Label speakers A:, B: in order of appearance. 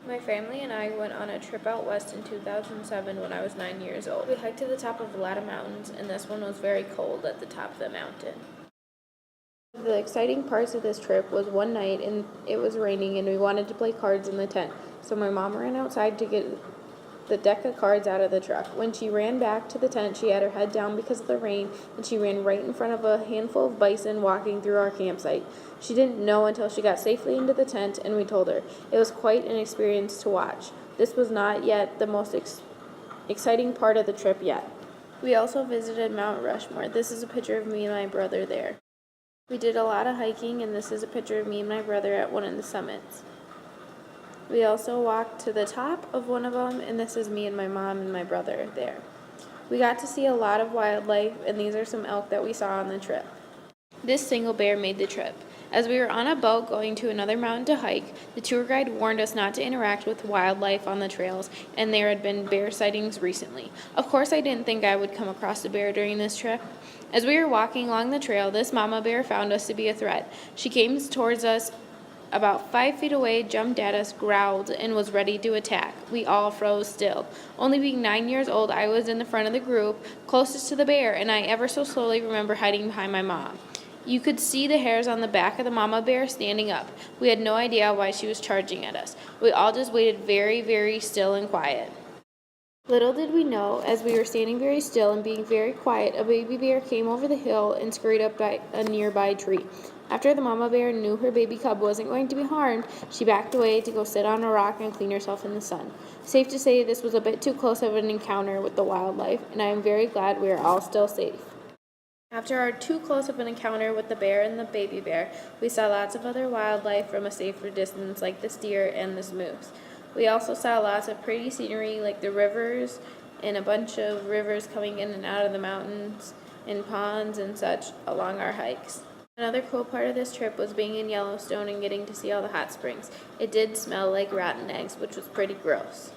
A: My family and I went on a trip out west in 2007 when I was 9 years old. We hiked to the top of a lot of mountains, and this one was very cold at the top of the mountain. The exciting parts of this trip was one night and it was raining and we wanted to play cards in the tent. So my mom ran outside to get the deck of cards out of the truck. When she ran back to the tent, she had her head down because of the rain and she ran right in front of a handful of bison walking through our campsite. She didn't know until she got safely into the tent and we told her. It was quite an experience to watch. This was not yet the most exciting part of the trip yet. We also visited Mount Rushmore. This is a picture of me and my brother there. We did a lot of hiking, and this is a picture of me and my brother at one of the summits. We also walked to the top of one of them, and this is me and my mom and my brother there. We got to see a lot of wildlife, and these are some elk that we saw on the trip. This single bear made the trip. As we were on a boat going to another mountain to hike, the tour guide warned us not to interact with wildlife on the trails, and there had been bear sightings recently. Of course, I didn't think I would come across a bear during this trip. As we were walking along the trail, this mama bear found us to be a threat. She came towards us about 5 feet away, jumped at us, growled, and was ready to attack. We all froze still. Only being 9 years old, I was in the front of the group, closest to the bear, and I ever so slowly remember hiding behind my mom. You could see the hairs on the back of the mama bear standing up. We had no idea why she was charging at us. We all just waited very, very still and quiet. Little did we know, as we were standing very still and being very quiet, a baby bear came over the hill and scurried up by a nearby tree. After the mama bear knew her baby cub wasn't going to be harmed, she backed away to go sit on a rock and clean herself in the sun. Safe to say this was a bit too close of an encounter with the wildlife, and I am very glad we are all still safe. After our too close of an encounter with the bear and the baby bear, we saw lots of other wildlife from a safer distance like this deer and this moose. We also saw lots of pretty scenery like the rivers and a bunch of rivers coming in and out of the mountains and ponds and such along our hikes. Another cool part of this trip was being in Yellowstone and getting to see all the hot springs. It did smell like rotten eggs, which was pretty gross.